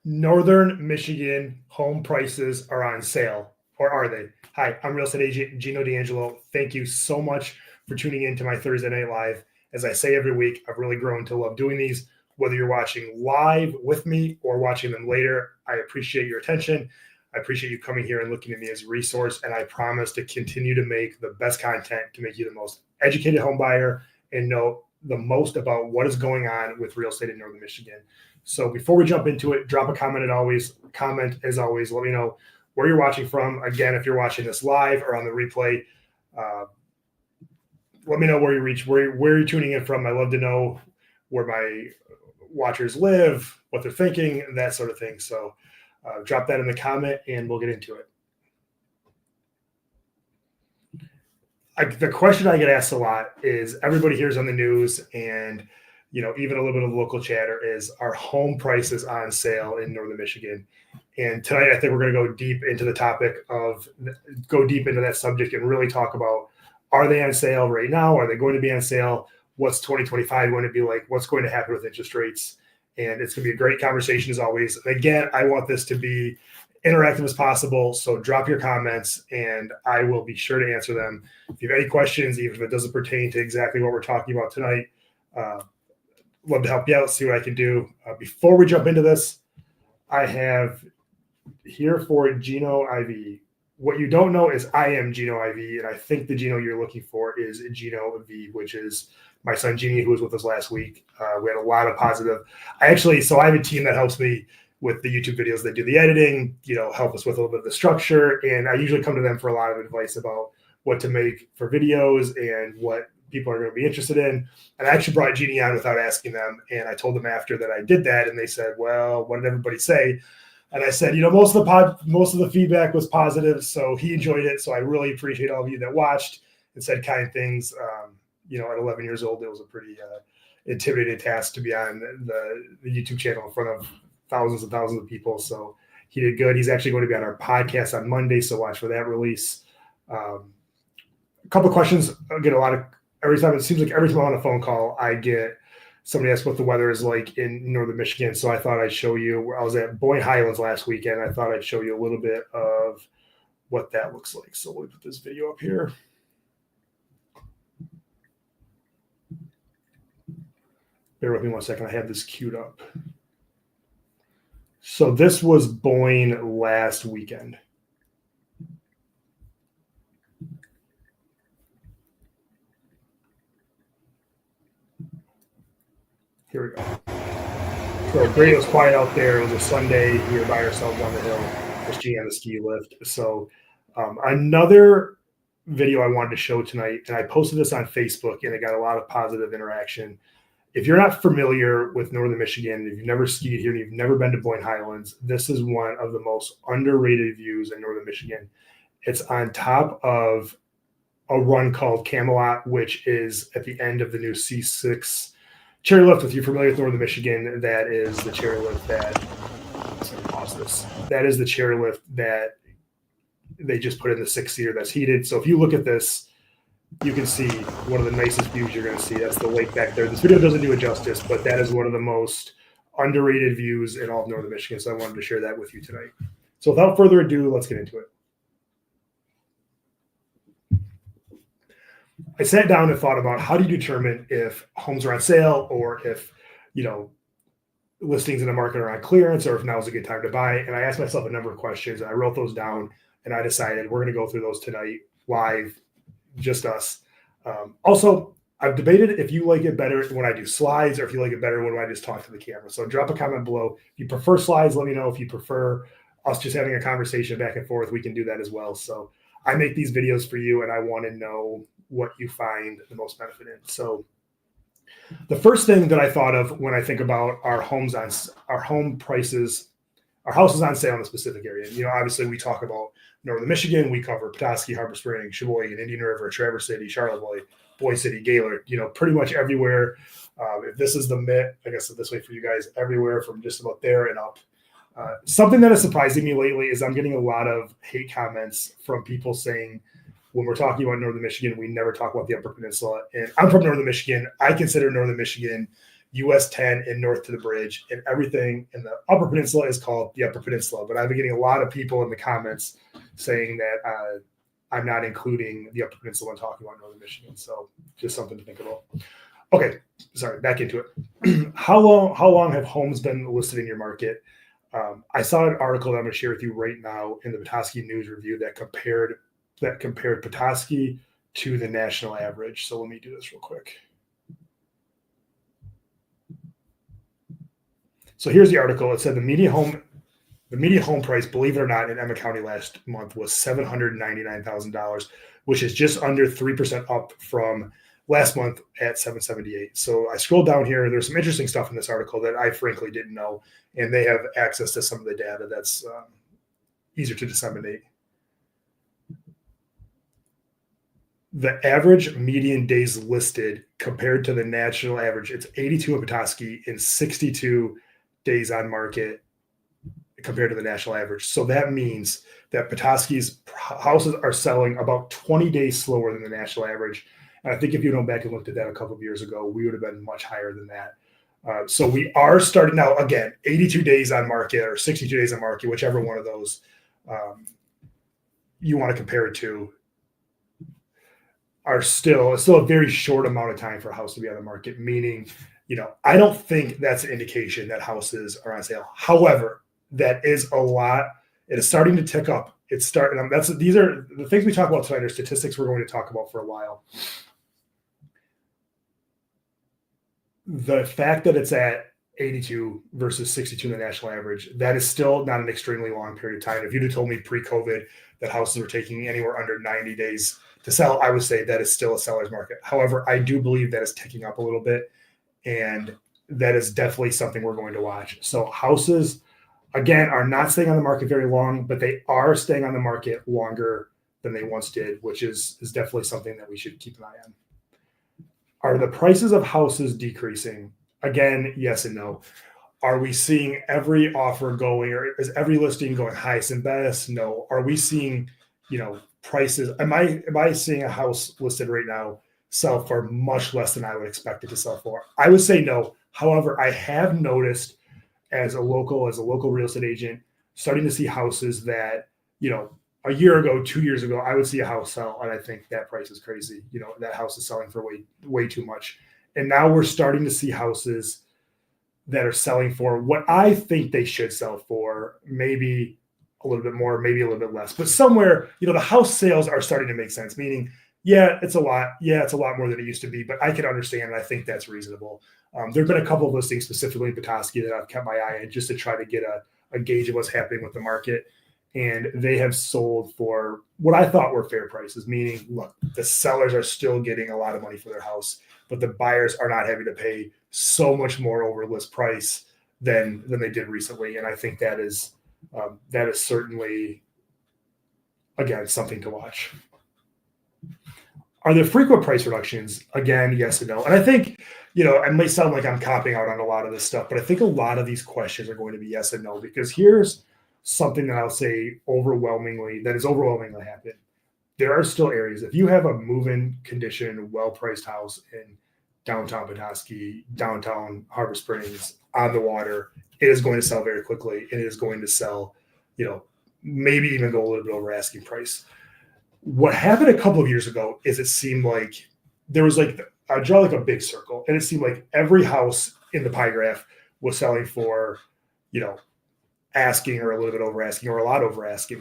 Northern Michigan home prices are on sale, or are they? Hi, I'm real estate agent Gino D'Angelo. Thank you so much for tuning in to my Thursday Night Live. As I say every week, I've really grown to love doing these. Whether you're watching live with me or watching them later, I appreciate your attention. I appreciate you coming here and looking at me as a resource, and I promise to continue to make the best content to make you the most educated home buyer and know the most about what is going on with real estate in Northern Michigan. So before we jump into it, drop a comment as always. Let me know where you're watching from. Again, if you're watching this live or on the replay, let me know where you're tuning in from. I love to know where my watchers live, what they're thinking, that sort of thing. So drop that in the comment and we'll get into it. The question I get asked a lot is everybody hears on the news and even a little bit of local chatter is, are home prices on sale in Northern Michigan? And tonight, I think we're going to go deep into that subject and really talk about, are they on sale right now? Are they going to be on sale? What's 2025 going to be like? What's going to happen with interest rates? And it's going to be a great conversation as always. And again, I want this to be interactive as possible. So drop your comments and I will be sure to answer them. If you have any questions, even if it doesn't pertain to exactly what we're talking about tonight, love to help you out, see what I can do. Before we jump into this, I have here for Gino IV. What you don't know is I am Gino IV, and I think the Gino you're looking for is Gino V, which is my son Jeannie, who was with us last week. We had a lot of positive. I have a team that helps me with the YouTube videos that do the editing, help us with a little bit of the structure, and I usually come to them for a lot of advice about what to make for videos and what people are going to be interested in. And I actually brought Jeannie on without asking them. And I told them after that I did that. And they said, well, what did everybody say? And I said, most of the feedback was positive. So he enjoyed it. So I really appreciate all of you that watched and said kind things. At 11 years old, it was a pretty intimidating task to be on the YouTube channel in front of thousands and thousands of people. So he did good. He's actually going to be on our podcast on Monday. So watch for that release. A couple of questions. I get a lot of, every time I'm on a phone call, I get somebody ask what the weather is like in Northern Michigan. So I thought I'd show you. I was at Boyne Highlands last weekend. I thought I'd show you a little bit of what that looks like. So we'll put this video up here. Bear with me 1 second. I have this queued up. So this was Boyne last weekend. Here we go. So great, it was quiet out there. It was a Sunday. We were by ourselves on the hill. Just G on the ski lift. So another video I wanted to show tonight, and I posted this on Facebook, and it got a lot of positive interaction. If you're not familiar with Northern Michigan, if you've never skied here and you've never been to Boyne Highlands, this is one of the most underrated views in Northern Michigan. It's on top of a run called Camelot, which is at the end of the new C6 chairlift. If you're familiar with Northern Michigan, that is the chairlift that is the chairlift that they just put in the 6-seater that's heated. So if you look at this, you can see one of the nicest views you're going to see. That's the lake back there. This video doesn't do it justice, but that is one of the most underrated views in all of Northern Michigan. So I wanted to share that with you tonight. So without further ado, let's get into it. I sat down and thought about, how do you determine if homes are on sale or if, listings in the market are on clearance, or if now is a good time to buy? And I asked myself a number of questions, and I wrote those down, and I decided we're going to go through those tonight live, just us. Also, I've debated if you like it better when I do slides or if you like it better when I just talk to the camera. So drop a comment below. If you prefer slides, let me know. If you prefer us just having a conversation back and forth, we can do that as well. So I make these videos for you, and I want to know what you find the most benefit in. So the first thing that I thought of when I think about our home prices, our houses on sale in a specific area. Obviously we talk about Northern Michigan. We cover Petoskey, Harbor Springs, Sheboygan, Indian River, Traverse City, Charlevoix, Boise City, Gaylord, pretty much everywhere. If this is the MIT, I guess this way for you guys, everywhere from just about there and up. Something that is surprising me lately is I'm getting a lot of hate comments from people saying, when we're talking about Northern Michigan, we never talk about the Upper Peninsula. And I'm from Northern Michigan. I consider Northern Michigan US 10 and north to the bridge, and everything in the Upper Peninsula is called the Upper Peninsula. But I've been getting a lot of people in the comments saying that I'm not including the Upper Peninsula when talking about Northern Michigan. So just something to think about. Okay, sorry, back into it. How long have homes been listed in your market? I saw an article that I'm going to share with you right now in the Petoskey News Review that compared Petoskey to the national average. So let me do this real quick. So here's the article. It said the median home price, believe it or not, in Emmet County last month was $799,000, which is just under 3% up from last month at 778. So I scrolled down here. There's some interesting stuff in this article that I frankly didn't know, and they have access to some of the data that's easier to disseminate. The average median days listed compared to the national average, it's 82 in Petoskey and 62 days on market compared to the national average. So that means that Petoskey's houses are selling about 20 days slower than the national average. And I think if you went back and looked at that a couple of years ago, we would have been much higher than that. So we are starting now, again, 82 days on market or 62 days on market, whichever one of those you want to compare it to, are still a very short amount of time for a house to be on the market, meaning, I don't think that's an indication that houses are on sale. However, that is a lot. It is starting to tick up. These are the things we talk about tonight are statistics we're going to talk about for a while. The fact that it's at 82 versus 62 in the national average, that is still not an extremely long period of time. If you'd have told me pre-COVID that houses were taking anywhere under 90 days to sell, I would say that is still a seller's market. However, I do believe that is ticking up a little bit, and that is definitely something we're going to watch. So houses, again, are not staying on the market very long, but they are staying on the market longer than they once did, which is definitely something that we should keep an eye on. Are the prices of houses decreasing? Again, yes and no. Are we seeing every offer going, or is every listing going highest and best? No. Are we seeing, prices? Am I seeing a house listed right now sell for much less than I would expect it to sell for? I would say no. However, I have noticed as a local real estate agent, starting to see houses that, a year ago, 2 years ago, I would see a house sell, and I think that price is crazy. That house is selling for way too much. And now we're starting to see houses that are selling for what I think they should sell for, maybe a little bit more, maybe a little bit less. But somewhere, the house sales are starting to make sense, meaning, yeah, it's a lot. Yeah, it's a lot more than it used to be, but I can understand, and I think that's reasonable. There have been a couple of listings, specifically in Petoskey, that I've kept my eye on just to try to get a gauge of what's happening with the market. And they have sold for what I thought were fair prices, meaning, look, the sellers are still getting a lot of money for their house, but the buyers are not having to pay so much more over list price than they did recently. And I think that is certainly, again, something to watch. Are there frequent price reductions? Again, yes and no. And I think, it may sound like I'm copping out on a lot of this stuff, but I think a lot of these questions are going to be yes and no, because here's something that I'll say overwhelmingly happening. There are still areas, if you have a move-in condition, well-priced house in downtown Petoskey, downtown Harbor Springs, on the water, it is going to sell very quickly, and it is going to sell, maybe even go a little bit over asking price. What happened a couple of years ago is it seemed like there was I draw a big circle, and it seemed like every house in the pie graph was selling for, asking or a little bit over asking or a lot over asking.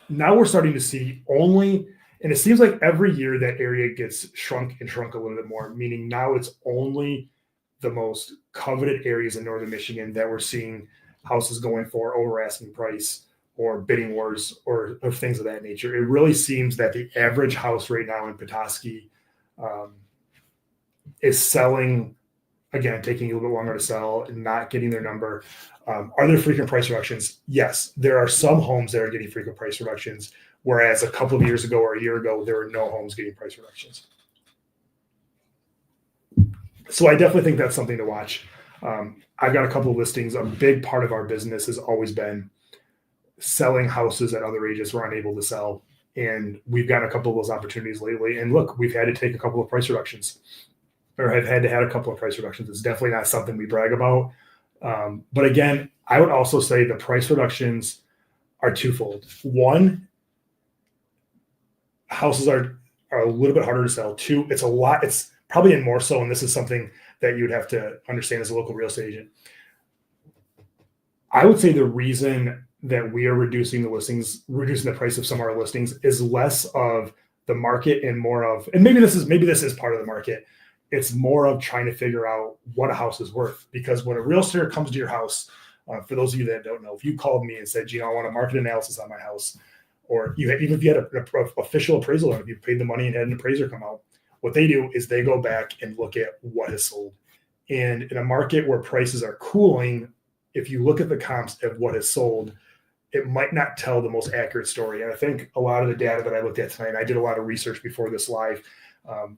Now we're starting to see and it seems like every year that area gets shrunk a little bit more, meaning now it's only the most coveted areas in Northern Michigan that we're seeing houses going for over asking price or bidding wars or things of that nature. It really seems that the average house right now in Petoskey is selling, again, taking a little bit longer to sell and not getting their number. Are there frequent price reductions? Yes, there are some homes that are getting frequent price reductions, whereas a couple of years ago or a year ago, there were no homes getting price reductions. So I definitely think that's something to watch. I've got a couple of listings. A big part of our business has always been selling houses that other agents were unable to sell. And we've got a couple of those opportunities lately. And look, we've had to take a couple of price reductions. or have had to have a couple of price reductions. It's definitely not something we brag about. But again, I would also say the price reductions are twofold. One, houses are a little bit harder to sell. Two, it's probably in more so, and this is something that you would have to understand as a local real estate agent. I would say the reason that we are reducing the price of some of our listings is less of the market and more of, and maybe this is part of the market. It's more of trying to figure out what a house is worth. Because when a realtor comes to your house, for those of you that don't know, if you called me and said, Gino, I want a market analysis on my house, or even if you had an official appraisal, if you paid the money and had an appraiser come out, what they do is they go back and look at what has sold. And in a market where prices are cooling, if you look at the comps of what has sold, it might not tell the most accurate story. And I think a lot of the data that I looked at tonight, and I did a lot of research before this live,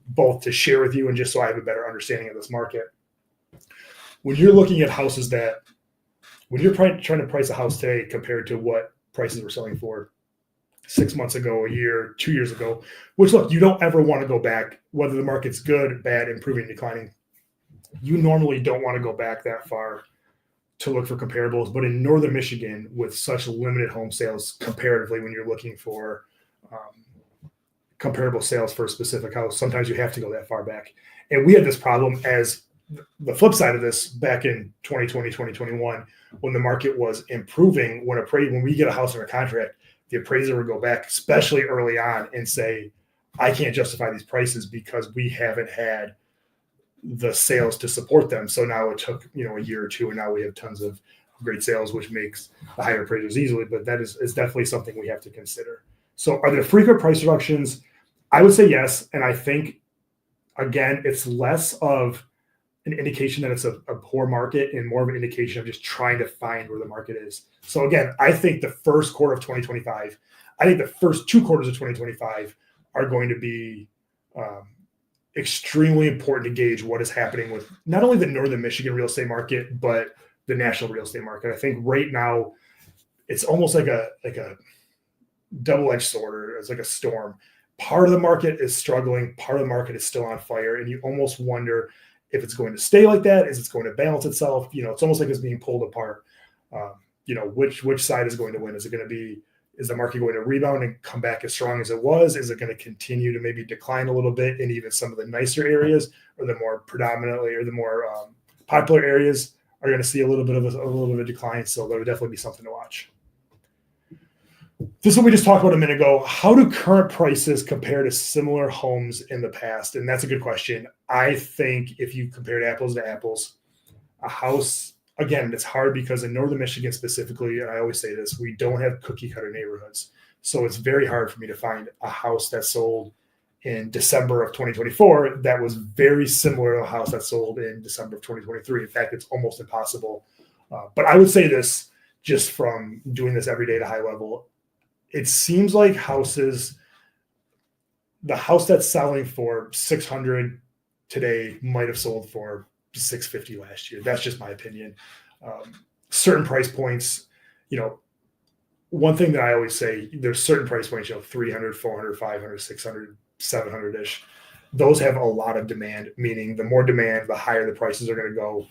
both to share with you and just so I have a better understanding of this market. When you're looking at houses when you're trying to price a house today compared to what prices were selling for 6 months ago, a year, 2 years ago, which look, you don't ever want to go back, whether the market's good, bad, improving, declining. You normally don't want to go back that far to look for comparables. But in Northern Michigan, with such limited home sales comparatively, when you're looking for comparable sales for a specific house, sometimes you have to go that far back. And we had this problem as the flip side of this back in 2020, 2021, when the market was improving, when we get a house under contract, the appraiser would go back, especially early on, and say, I can't justify these prices because we haven't had the sales to support them. So now it took, a year or two, and now we have tons of great sales, which makes the higher appraisers easily, but that is definitely something we have to consider. So are there frequent price reductions? I would say yes. And I think, again, it's less of an indication that it's a poor market and more of an indication of just trying to find where the market is. So again, I think the first quarter of 2025, I think the first 2 quarters of 2025 are going to be extremely important to gauge what is happening with not only the Northern Michigan real estate market, but the national real estate market. I think right now it's almost like a double-edged sword, or it's like a storm. Part of the market is struggling, part of the market is still on fire, and you almost wonder if it's going to stay like that. Is it going to balance itself? It's almost like it's being pulled apart. Which side is going to win? Is the market going to rebound and come back as strong as it was? Is it going to continue to maybe decline a little bit in even some of the nicer areas, or the more predominantly or the more popular areas are going to see a little bit of a decline? So there would definitely be something to watch. This is what we just talked about a minute ago. How do current prices compare to similar homes in the past? And that's a good question. I think if you compared apples to apples, a house, again, it's hard because in Northern Michigan specifically, and I always say this, we don't have cookie cutter neighborhoods. So it's very hard for me to find a house that sold in December of 2024 that was very similar to a house that sold in December of 2023. In fact, it's almost impossible. But I would say this just from doing this every day at a high level. It seems like the house that's selling for $600 today might have sold for $650 last year. That's just my opinion. Certain price points, one thing that I always say, there's certain price points, 300, 400, 500, 600, 700-ish. Those have a lot of demand, meaning the more demand, the higher the prices are going to go.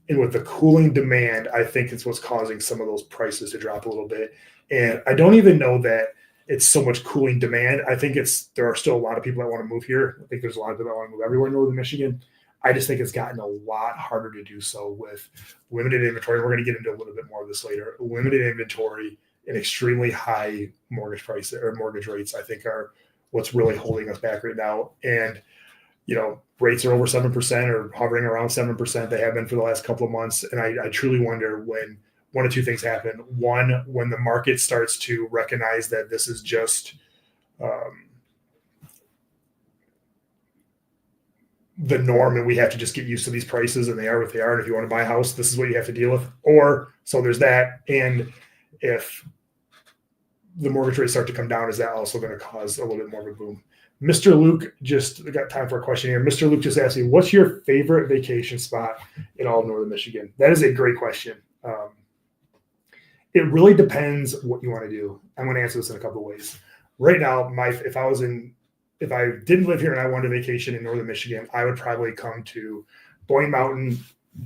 And with the cooling demand, I think it's what's causing some of those prices to drop a little bit. And I don't even know that it's so much cooling demand. I think there are still a lot of people that want to move here. I think there's a lot of people that want to move everywhere in Northern Michigan. I just think it's gotten a lot harder to do so with limited inventory. We're going to get into a little bit more of this later. Limited inventory and extremely high mortgage prices or mortgage rates, I think, are what's really holding us back right now. And rates are over 7% or hovering around 7%. They have been for the last couple of months. And I truly wonder when one of two things happen. One, when the market starts to recognize that this is just the norm and we have to just get used to these prices and they are what they are. And if you want to buy a house, this is what you have to deal with. Or so there's that. And if the mortgage rates start to come down, is that also going to cause a little bit more of a boom? Mr. Luke just got time for a question here. Mr. Luke just asked me, what's your favorite vacation spot in all of Northern Michigan? That is a great question. It really depends what you want to do. I'm going to answer this in a couple of ways. Right now, if I was in if I didn't live here and I wanted a vacation in northern Michigan, I would probably come to Boyne Mountain,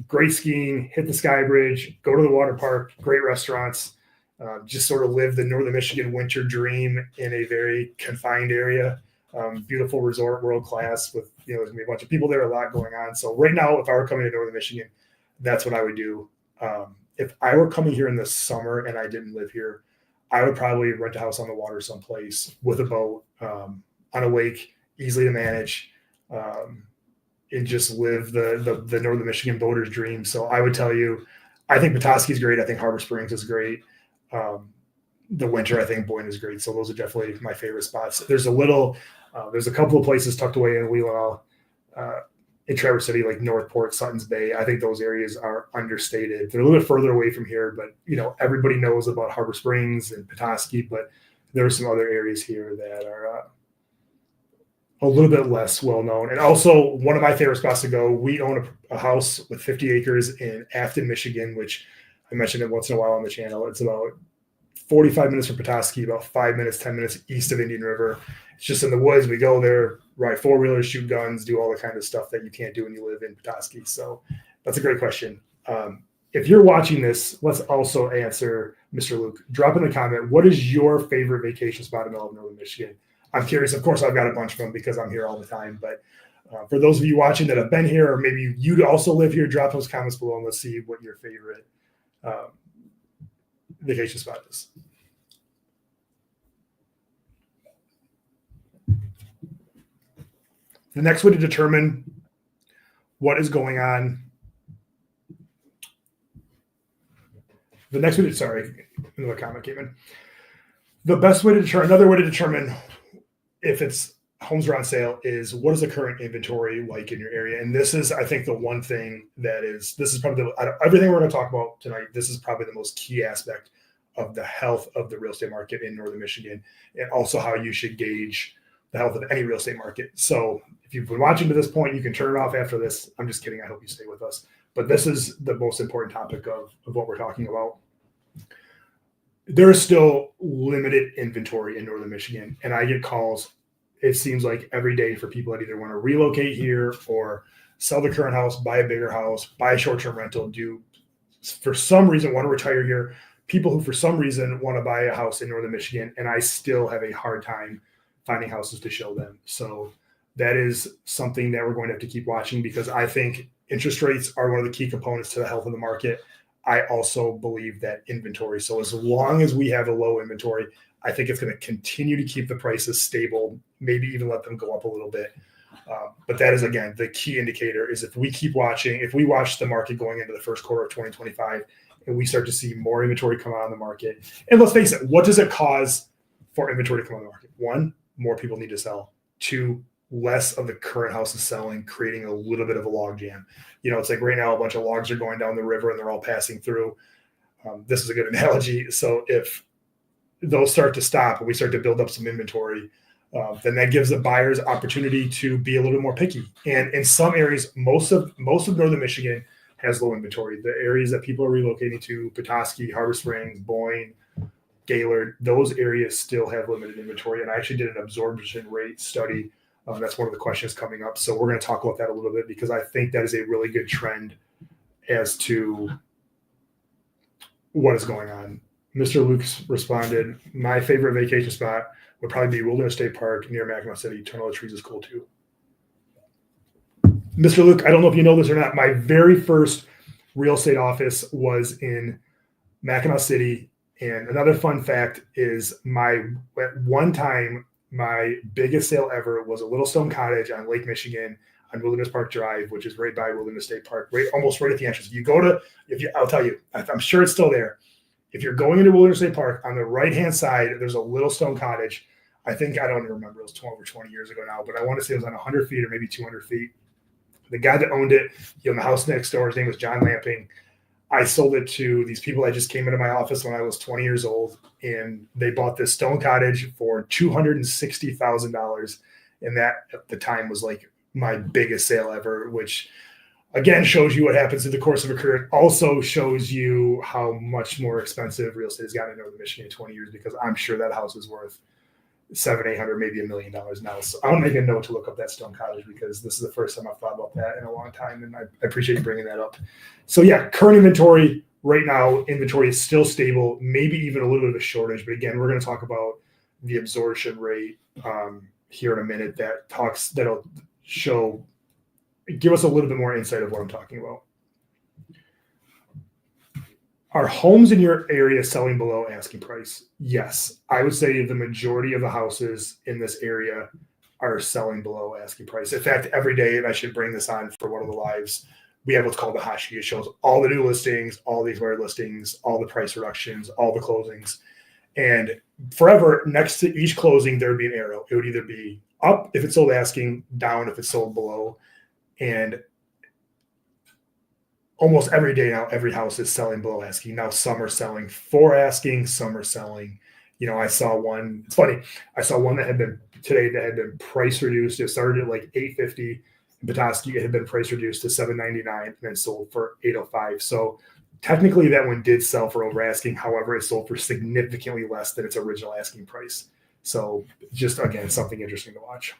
great skiing, hit the Sky Bridge, go to the water park, great restaurants, just sort of live the northern Michigan winter dream in a very confined area. Beautiful resort, world class, with there's gonna be a bunch of people there, a lot going on. So right now, if I were coming to northern Michigan, that's what I would do. If I were coming here in the summer and I didn't live here, I would probably rent a house on the water someplace with a boat, on a lake, easily to manage, and just live the northern Michigan boater's dream. So I would tell you, I think Petoskey is great. I think Harbor Springs is great. The winter, I think Boyne is great. So those are definitely my favorite spots. There's a couple of places tucked away in Wheelow, in Traverse City, like Northport, Sutton's Bay. I think those areas are understated. They're a little bit further away from here, but everybody knows about Harbor Springs and Petoskey, but there are some other areas here that are a little bit less well known. And also, one of my favorite spots to go, we own a house with 50 acres in Afton, Michigan, which I mentioned it once in a while on the channel. It's about 45 minutes from Petoskey, about 5 minutes, 10 minutes east of Indian River. It's just in the woods. We go there, ride four-wheelers, shoot guns, do all the kind of stuff that you can't do when you live in Petoskey. So that's a great question. If you're watching this, let's also answer Mr. Luke. Drop in the comment, what is your favorite vacation spot in all of northern Michigan? I'm curious. Of course, I've got a bunch of them because I'm here all the time. But for those of you watching that have been here, or maybe you also live here, drop those comments below and let's see what your favorite vacation spot is. The next way to determine what is going on. Another comment came in. Another way to determine if it's homes are on sale is, what is the current inventory like in your area? And this is, I think, the one thing this is probably out of everything we're going to talk about tonight, this is probably the most key aspect of the health of the real estate market in northern Michigan, and also how you should gauge the health of any real estate market. So if you've been watching to this point, you can turn it off after this. I'm just kidding. I hope you stay with us. But this is the most important topic of what we're talking about. There is still limited inventory in northern Michigan, and I get calls, it seems like every day, for people that either want to relocate here or sell the current house, buy a bigger house, buy a short-term rental, for some reason want to retire here, people who for some reason want to buy a house in northern Michigan, and I still have a hard time finding houses to show them. So that is something that we're going to have to keep watching, because I think interest rates are one of the key components to the health of the market. I also believe that inventory. So as long as we have a low inventory, I think it's going to continue to keep the prices stable, maybe even let them go up a little bit. But that is, again, the key indicator is if we watch the market going into the first quarter of 2025 and we start to see more inventory come out on the market. And let's face it, what does it cause for inventory to come on the market? One, more people need to sell. Two, less of the current houses selling, creating a little bit of a log jam. It's like right now, a bunch of logs are going down the river and they're all passing through. This is a good analogy. So if those start to stop and we start to build up some inventory, then that gives the buyers opportunity to be a little bit more picky. And in some areas, most of northern Michigan has low inventory. The areas that people are relocating to, Petoskey, Harbor Springs, Boyne, Gaylord, those areas still have limited inventory. And I actually did an absorption rate study. That's one of the questions coming up. So we're going to talk about that a little bit, because I think that is a really good trend as to what is going on. Mr. Luke's responded, my favorite vacation spot would probably be Wilderness State Park near Mackinac City. Tunnel of Trees is cool too. Mr. Luke, I don't know if you know this or not. My very first real estate office was in Mackinac City. And another fun fact is at one time, my biggest sale ever was a Little Stone Cottage on Lake Michigan on Wilderness Park Drive, which is right by Wilderness State Park, almost right at the entrance. I'll tell you, I'm sure it's still there. If you're going into Wilderness State Park, on the right-hand side, there's a Little Stone Cottage. I don't even remember. It was 12 or 20 years ago now, but I want to say it was on 100 feet or maybe 200 feet. The guy that owned it, the house next door, his name was John Lamping. I sold it to these people that just came into my office when I was 20 years old, and they bought this stone cottage for $260,000. And that at the time was like my biggest sale ever, which again shows you what happens in the course of a career. It also shows you how much more expensive real estate has gotten in northern Michigan in 20 years, because I'm sure that house is worth $700,000, $800,000, maybe $1 million now. So I want to make a note to look up that stone cottage because this is the first time I've thought about that in a long time, and I appreciate you bringing that up. So yeah, current inventory right now, inventory is still stable, maybe even a little bit of a shortage. But again, we're going to talk about the absorption rate here in a minute. That'll give us a little bit more insight of what I'm talking about. Are homes in your area selling below asking price? Yes. I would say the majority of the houses in this area are selling below asking price. In fact, every day, and I should bring this on for one of the lives, we have what's called the hot sheet. It shows all the new listings, all the expired listings, all the price reductions, all the closings. And forever, next to each closing, there would be an arrow. It would either be up if it's sold asking, down if it's sold below. And almost every day now, every house is selling below asking. Now, some are selling for asking, some are selling, I saw one, it's funny. I saw one that had been price reduced. It started at like $850 in Petoskey. It had been price reduced to $799 and then sold for $805. So technically that one did sell for over asking. However, it sold for significantly less than its original asking price. So just, again, something interesting to watch.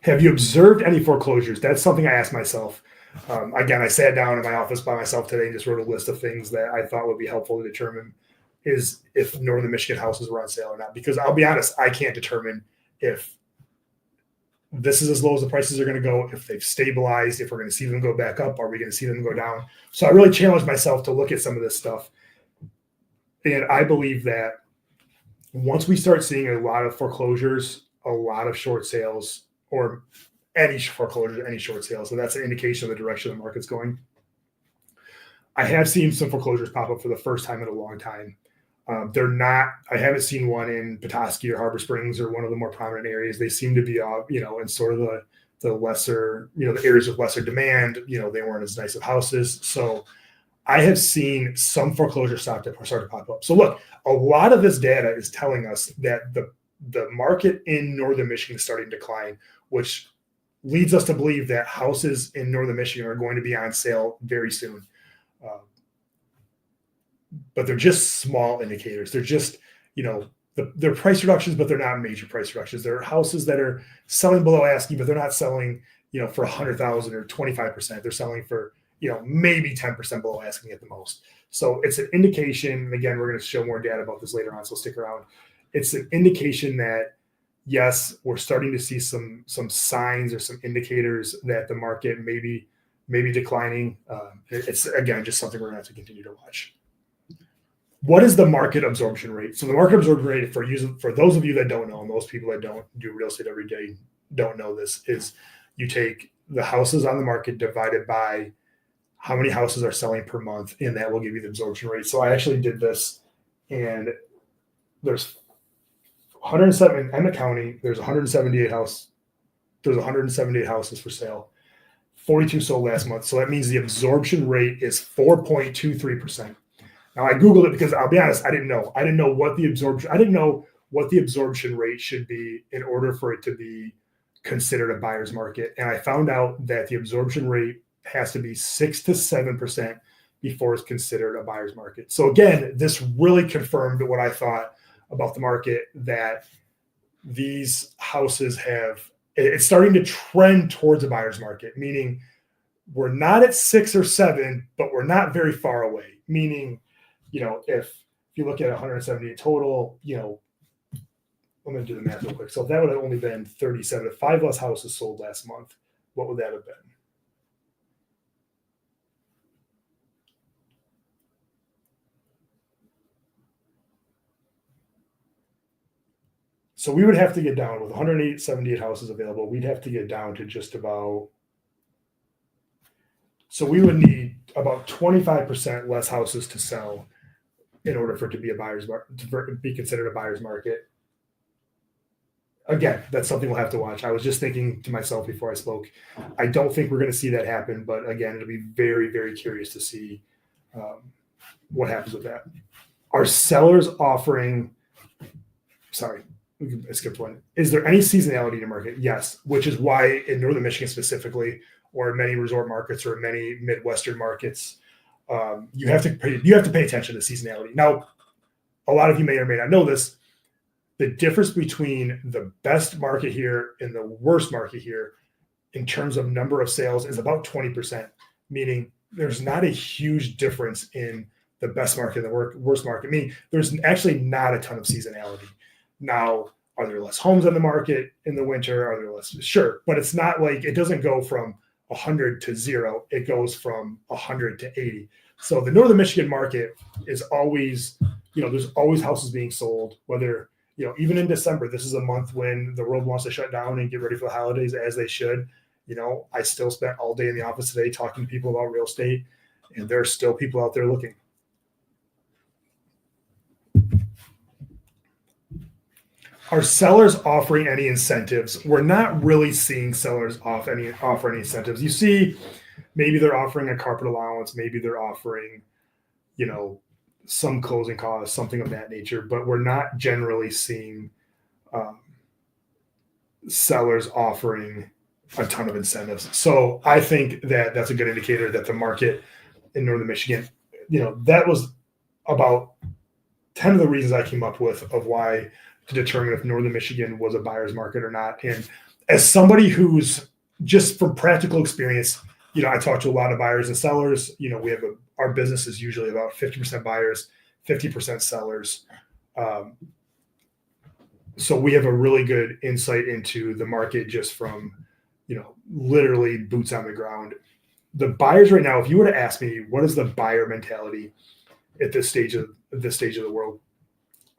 Have you observed any foreclosures? That's something I asked myself. Again, I sat down in my office by myself today and just wrote a list of things that I thought would be helpful to determine is if Northern Michigan houses were on sale or not. Because I'll be honest, I can't determine if this is as low as the prices are going to go, if they've stabilized, if we're going to see them go back up, are we going to see them go down? So I really challenged myself to look at some of this stuff. And I believe that once we start seeing a lot of foreclosures, a lot of short sales, or any foreclosures, any short sales, so that's an indication of the direction the market's going. I have seen some foreclosures pop up for the first time in a long time. I haven't seen one in Petoskey or Harbor Springs or one of the more prominent areas. They seem to be, in sort of the lesser, the areas with lesser demand. They weren't as nice of houses. So I have seen some foreclosures start to pop up. So look, a lot of this data is telling us that the market in Northern Michigan is starting to decline, which leads us to believe that houses in Northern Michigan are going to be on sale very soon. But they're just small indicators. They're just, they're price reductions, but they're not major price reductions. There are houses that are selling below asking, but they're not selling, for 100,000 or 25%. They're selling for, maybe 10% below asking at the most. So it's an indication. And again, we're going to show more data about this later on, so stick around. It's an indication that, yes, we're starting to see some signs or some indicators that the market may be declining. It's, again, just something we're going to have to continue to watch. What is the market absorption rate? So the market absorption rate, for those of you that don't know, and most people that don't do real estate every day don't know this, is you take the houses on the market divided by how many houses are selling per month, and that will give you the absorption rate. So I actually did this, and there's 107 in Emmett County. There's 178 houses for sale. 42 sold last month. So that means the absorption rate is 4.23%. Now I Googled it because I'll be honest, I didn't know what the absorption rate should be in order for it to be considered a buyer's market. And I found out that the absorption rate has to be 6 to 7% before it's considered a buyer's market. So again, this really confirmed what I thought about the market, that these houses it's starting to trend towards a buyer's market, meaning we're not at 6 or 7, but we're not very far away. Meaning, if you look at 178 total, I'm going to do the math real quick. So if that would have only been 37, if 5 less houses sold last month, what would that have been? So we would have to get down with 178 houses available. We'd have to get down to just about, so we would need about 25% less houses to sell in order for it to be to be considered a buyer's market. Again, that's something we'll have to watch. I was just thinking to myself before I spoke, I don't think we're going to see that happen, but again, it'll be very, very curious to see what happens with that. Are sellers offering, I skipped one. Is there any seasonality in the market? Yes, which is why in Northern Michigan specifically, or in many resort markets or many Midwestern markets, you have to pay attention to seasonality. Now, a lot of you may or may not know this. The difference between the best market here and the worst market here in terms of number of sales is about 20%, meaning there's not a huge difference in the best market and the worst market. Meaning there's actually not a ton of seasonality. Now, are there less homes on the market in the winter? Are there less? Sure, but it's not like it doesn't go from 100 to 0. It goes from 100 to 80. So the Northern Michigan market is always, there's always houses being sold, whether, even in December, this is a month when the world wants to shut down and get ready for the holidays, as they should. I still spent all day in the office today talking to people about real estate, and there are still people out there looking. Are sellers offering any incentives? We're not really seeing sellers offer any incentives. You see, maybe they're offering a carpet allowance, maybe they're offering, some closing costs, something of that nature, but we're not generally seeing sellers offering a ton of incentives. So I think that that's a good indicator that the market in Northern Michigan, that was about 10 of the reasons I came up with of why to determine if Northern Michigan was a buyer's market or not. And as somebody who's just from practical experience, I talk to a lot of buyers and sellers. We have our business is usually about 50% buyers, 50% sellers. So we have a really good insight into the market just from, literally boots on the ground. The buyers right now, if you were to ask me, what is the buyer mentality at this stage of the world?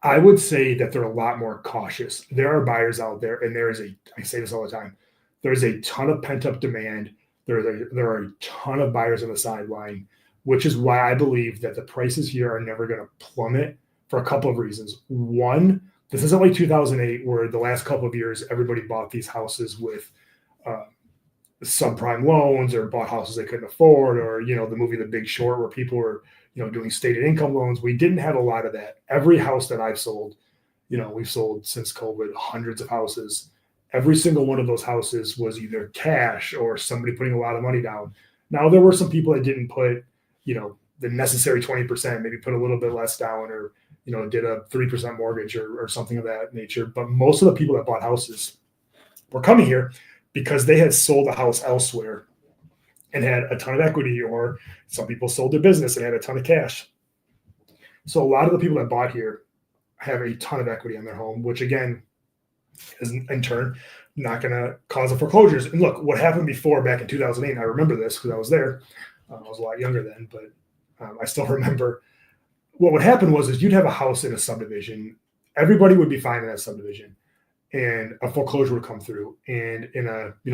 I would say that they're a lot more cautious. There are buyers out there, and I say this all the time, there's a ton of pent-up demand. There are a ton of buyers on the sideline, which is why I believe that the prices here are never going to plummet for a couple of reasons. One, this isn't like 2008, where the last couple of years, everybody bought these houses with subprime loans or bought houses they couldn't afford, or, the movie The Big Short, where people were, doing stated income loans. We didn't have a lot of that. Every house that I've sold, we've sold since COVID, hundreds of houses. Every single one of those houses was either cash or somebody putting a lot of money down. Now, there were some people that didn't put, the necessary 20%, maybe put a little bit less down, or, did a 3% mortgage or something of that nature. But most of the people that bought houses were coming here because they had sold a house elsewhere and had a ton of equity, or some people sold their business and had a ton of cash. So a lot of the people that bought here have a ton of equity on their home, which again is in turn not going to cause a foreclosures. And look, what happened before back in 2008, and I remember this because I was there. I was a lot younger then, but I still remember what would happen is you'd have a house in a subdivision. Everybody would be fine in that subdivision, and a foreclosure would come through. And in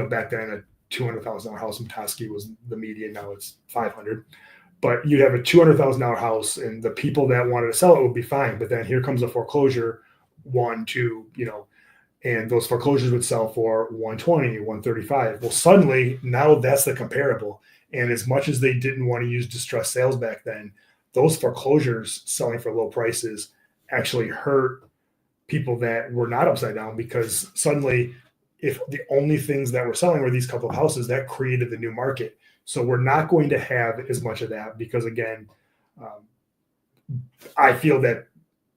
back then, a $200,000 house in Petoskey was the median. Now it's 500. But you'd have a $200,000 house, and the people that wanted to sell it would be fine. But then here comes a foreclosure, 1, 2, and those foreclosures would sell for 120, 135. Well, suddenly now that's the comparable. And as much as they didn't want to use distressed sales back then, those foreclosures selling for low prices actually hurt people that were not upside down, because suddenly, if the only things that were selling were these couple of houses, that created the new market. So we're not going to have as much of that because, again, I feel that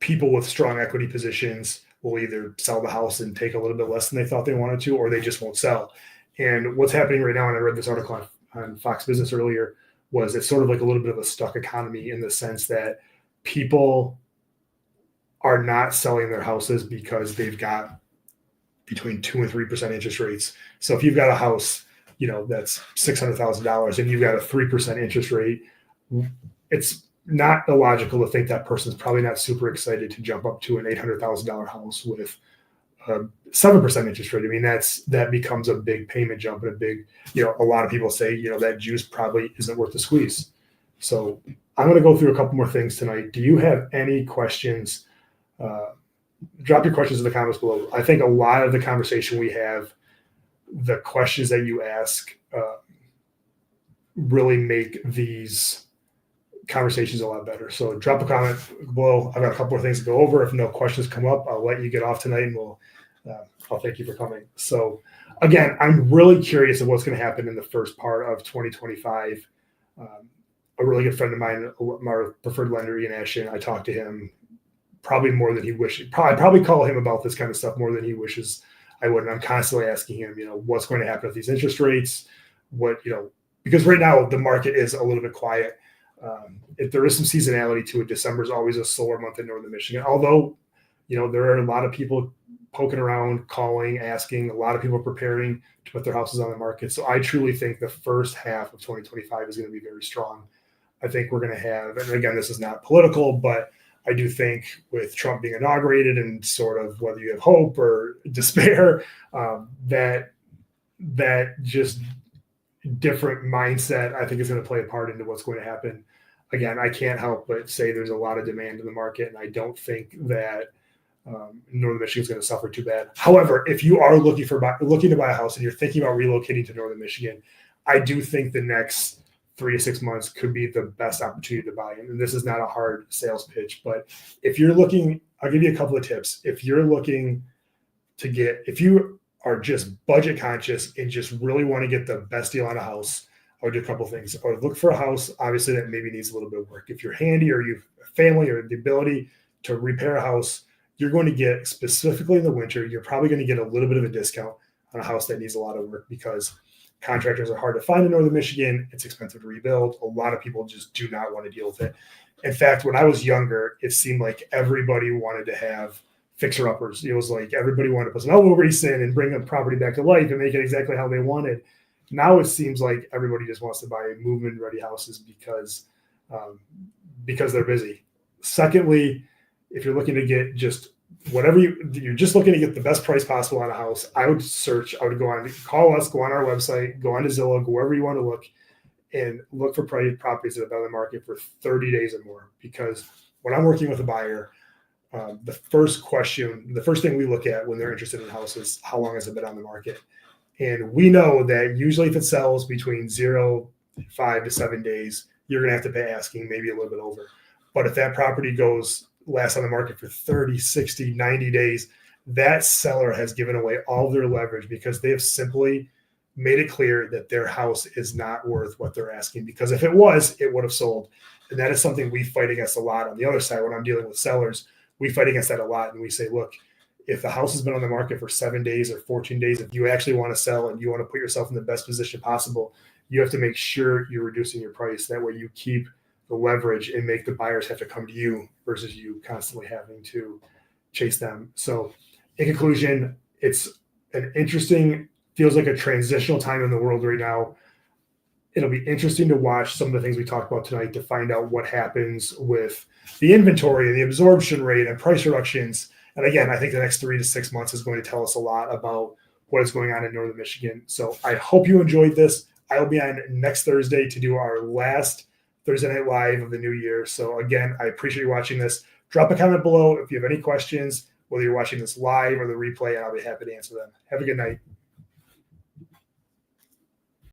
people with strong equity positions will either sell the house and take a little bit less than they thought they wanted to, or they just won't sell. And what's happening right now, and I read this article on Fox Business earlier, was it's sort of like a little bit of a stuck economy, in the sense that people are not selling their houses because they've got between 2 and 3% interest rates. So if you've got a house, that's $600,000 and you've got a 3% interest rate, it's not illogical to think that person's probably not super excited to jump up to an $800,000 house with a 7% interest rate. I mean, that becomes a big payment jump, and a big, a lot of people say, that juice probably isn't worth the squeeze. So I'm going to go through a couple more things tonight. Do you have any questions? Drop your questions in the comments below. I think a lot of the conversation we have, the questions that you ask, really make these conversations a lot better. So drop a comment below. I've got a couple more things to go over. If no questions come up, I'll let you get off tonight, and I'll thank you for coming. So again, I'm really curious of what's going to happen in the first part of 2025. a really good friend of mine, my preferred lender, Ian Ashton, I talked to him probably more than he wishes. Probably call him about this kind of stuff more than he wishes I would. And I'm constantly asking him, what's going to happen with these interest rates? Because right now the market is a little bit quiet. If there is some seasonality to it, December is always a slower month in Northern Michigan. Although, there are a lot of people poking around, calling, asking. A lot of people preparing to put their houses on the market. So I truly think the first half of 2025 is going to be very strong. I think we're going to have, and again, this is not political, but I do think with Trump being inaugurated and sort of whether you have hope or despair, that just different mindset, I think, is going to play a part into what's going to happen. Again, I can't help but say there's a lot of demand in the market, and I don't think that Northern Michigan is going to suffer too bad. However, if you are looking to buy a house and you're thinking about relocating to Northern Michigan, I do think the next 3 to 6 months could be the best opportunity to buy in. And this is not a hard sales pitch, but if you're looking, I'll give you a couple of tips. If you are just budget conscious and just really want to get the best deal on a house, I would do a couple of things. I would look for a house, obviously, that maybe needs a little bit of work. If you're handy or you have a family or the ability to repair a house, you're going to get, specifically in the winter, you're probably going to get a little bit of a discount on a house that needs a lot of work because contractors are hard to find in Northern Michigan. It's expensive to rebuild. A lot of people just do not want to deal with it. In fact, when I was younger, it seemed like everybody wanted to have fixer-uppers. It was like everybody wanted to put some elbow grease in and bring a property back to life and make it exactly how they wanted. Now it seems like everybody just wants to buy move-in-ready houses because they're busy. Secondly, if you're looking to get just whatever you're just looking to get the best price possible on a house, I would call us, go on our website, go on to Zillow, go wherever you want to look, and look for properties that have been on the market for 30 days or more. Because when I'm working with a buyer, the first thing we look at when they're interested in a house is how long has it been on the market? And we know that usually if it sells between 5 to 7 days, you're going to have to pay asking, maybe a little bit over. But if that property lasts on the market for 30, 60, 90 days, that seller has given away all their leverage because they have simply made it clear that their house is not worth what they're asking. Because if it was, it would have sold. And that is something we fight against a lot on the other side. When I'm dealing with sellers, we fight against that a lot. And we say, look, if the house has been on the market for 7 days or 14 days, if you actually want to sell and you want to put yourself in the best position possible, you have to make sure you're reducing your price. That way you keep the leverage and make the buyers have to come to you versus you constantly having to chase them. So in conclusion, it's feels like a transitional time in the world right now. It'll be interesting to watch some of the things we talked about tonight to find out what happens with the inventory and the absorption rate and price reductions. And again, I think the next 3 to 6 months is going to tell us a lot about what is going on in Northern Michigan. So I hope you enjoyed this. I will be on next Thursday to do our last Thursday Night Live of the new year. So again, I appreciate you watching this. Drop a comment below if you have any questions, whether you're watching this live or the replay, and I'll be happy to answer them. Have a good night.